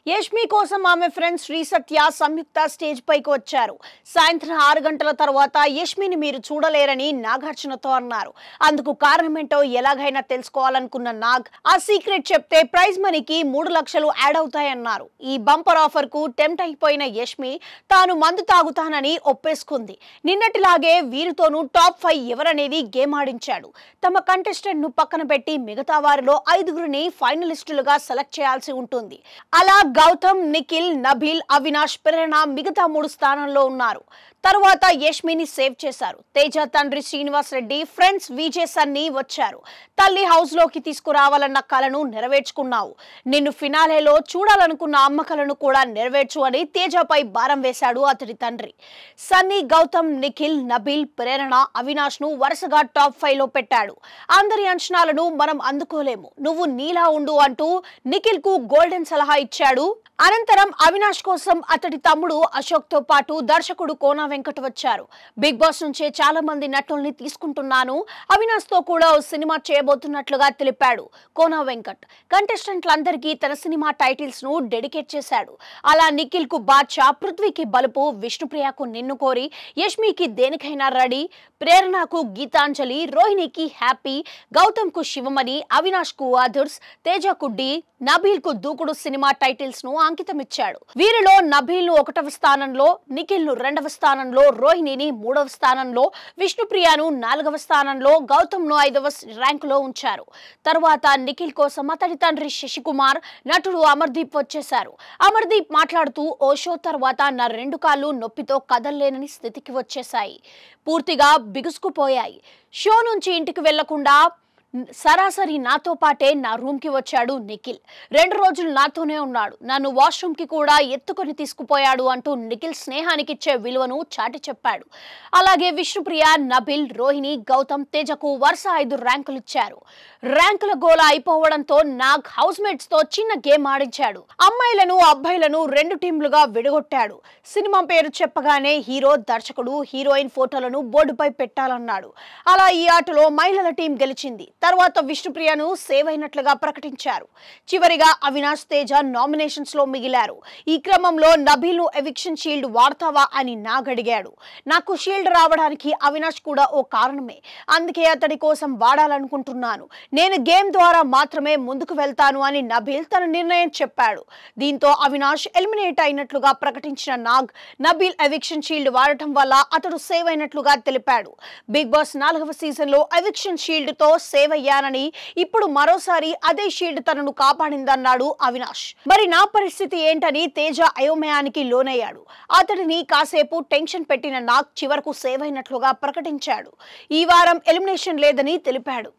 యష్మి కోసం ఆమె ఫ్రెండ్స్ శ్రీ సత్య సంయుక్త స్టేజ్ పైకి వచ్చారు. సాయంత్రం 6 గంటల తర్వాత యష్మిని మీరు చూడలేరని నాగార్జునతో అన్నారు. అందుకు కారణమేంటో ఎలాగైనా తెలుసుకోవాలనుకున్న నాగ్ ఆ సీక్రెట్ చెప్తే ప్రైజ్ మనీకి 3 లక్షలు యాడ్ అవుతాయన్నారు. ఈ బంపర్ ఆఫర్ కు టెంప్ట్ అయిపోయిన యష్మి తాను మందు తాగుతానని ఒప్పేసుకుంది. నిన్నటిలాగే వీరితోనూ టాప్ 5 ఎవరనేది గేమ్ ఆడించాడు. తమ కంటెస్టెంట్ ను పక్కన పెట్టి మిగతా వారిలో 5గురిని ఫైనలిస్టులుగా సెలెక్ట్ చేయాల్సి ఉంటుంది. అలా గౌతమ్, నిఖిల్, నబీల్, అవినాష్, ప్రేరణ మిగతా 3 స్థానాల్లో ఉన్నారు. తర్వాత యష్మిని సేవ్ చేశారు. తేజ తండ్రి శ్రీనివాస్ రెడ్డి, ఫ్రెండ్స్ విజయ్ సన్నీ వచ్చారు. తల్లి హౌస్ లోకి తీసుకురావాలన్న కలను నెరవేర్చుకున్నావు. నిన్ను ఫినాలేలో చూడాలనుకున్న అమ్మకలను కూడా నెరవేర్చు అని తేజపై భారం వేశాడు అతడి తండ్రి. సన్నీ, గౌతమ్, నిఖిల్, నబీల్, ప్రేరణ, అవినాష్ ను వరుసగా టాప్ 5 లో పెట్టాడు. అందరి అంచనాలను మనం అందుకోలేము, నువ్వు నీలా ఉండు అంటూ నిఖిల్ కు గోల్డెన్ సలహా ఇచ్చాడు. అనంతరం అవినాష్ కోసం అతడి తమ్ముడు అశోక్ తో పాటు దర్శకుడు కోన వెంకట్ వచ్చారు. బిగ్ బాస్ నుంచే చాలా మంది నటుల్ని తీసుకుంటున్నాను, అవినాష్ తో కూడా ఓ సినిమా చేయబోతున్నట్లుగా తెలిపాడు కోన వెంకట్. కంటెస్టెంట్లందరికీ తన సినిమా టైటిల్స్ ను డెడికేట్ చేశాడు. అలా నిఖిల్ కు బాద్షా, పృథ్వీకి బలుపు, విష్ణుప్రియకు నిన్ను కోరి, యష్మికి దేనికైనా రెడీ, ప్రేరణకు గీతాంజలి, రోహిణికి హ్యాపీ, గౌతమ్ కు శివమణి, అవినాష్ కు అదర్స్, తేజకు డి, నబీల్ కు దూకుడు సినిమా టైటిల్స్ ను అంకితమిచ్చాడు. వీరిలో నబీల్ ను 1వ స్థానంలో, నిఖిల్ ను 2వ స్థానంలో, రోహిణిని 3వ స్థానంలో, విష్ణుప్రియను 4వ స్థానంలో, గౌతమ్ ను 5వ ర్యాంకులో ఉంచారు. తరువాత నిఖిల్ కోసం అతడి తండ్రి శశికుమార్, నటుడు అమర్దీప్ వచ్చేశారు. అమర్దీప్ మాట్లాడుతూ ఓ షో తర్వాత నా 2 కాళ్ళు నొప్పితో కదలలేని స్థితికి వచ్చేశాయి, పూర్తిగా బిగుసుకుపోయాయి. షో నుంచి ఇంటికి వెళ్లకుండా సరాసరి నాతో పాటే నా రూమ్ కి వచ్చాడు నిఖిల్. 2 రోజులు నాతోనే ఉన్నాడు, నన్ను వాష్రూమ్ కి కూడా ఎత్తుకొని తీసుకుపోయాడు అంటూ నిఖిల్ స్నేహానికిచ్చే విలువను చాటి చెప్పాడు. అలాగే విష్ణుప్రియ, నబిల్, రోహిణి, గౌతమ్, తేజకు వరుస 5 ర్యాంకులు ఇచ్చారు. ర్యాంకుల గోల అయిపోవడంతో నాగ్ హౌస్ మేట్స్ తో చిన్న గేమ్ ఆడించాడు. అమ్మాయిలను అబ్బాయిలను 2 టీంలుగా విడగొట్టాడు. సినిమా పేరు చెప్పగానే హీరో, దర్శకుడు, హీరోయిన్ ఫోటోలను బోర్డుపై పెట్టాలన్నాడు. అలా ఈ ఆటలో మహిళల టీం గెలిచింది. తర్వాత విష్ణుప్రియను సేవ్ అయినట్లుగా ప్రకటించారు. చివరిగా అవినాష్, తేజ నామినేషన్స్ లో మిగిలారు. ఈ క్రమంలో నబీల్ ను ఎవిక్షన్ షీల్డ్ వాడతావా అని నాగ్ అడిగాడు. నాకు షీల్డ్ రావడానికి అవినాష్ కూడా ఓ కారణమే, అందుకే అతడి కోసం వాడాలనుకుంటున్నాను. నేను గేమ్ ద్వారా మాత్రమే ముందుకు వెళ్తాను అని నబీల్ తన నిర్ణయం చెప్పాడు. దీంతో అవినాష్ ఎలిమినేట్ అయినట్లుగా ప్రకటించిన నాగ్, నబీల్ ఎవిక్షన్ షీల్డ్ వాడటం వల్ల అతడు సేవ్ అయినట్లుగా తెలిపాడు. బిగ్ బాస్ 4వ సీజన్ లో ఎవిక్షన్ షీల్డ్ తో సేవ్ అయ్యానని, ఇప్పుడు మరోసారి అదే షీల్డ్ తనను కాపాడిందన్నాడు అవినాష్. మరి నా పరిస్థితి ఏంటని తేజ అయోమయానికి లోనయ్యాడు. అతడిని కాసేపు టెన్షన్ పెట్టిన నాగ్ చివరకు సేవ్ అయినట్లుగా ప్రకటించాడు. ఈ వారం ఎలిమినేషన్ లేదని తెలిపాడు.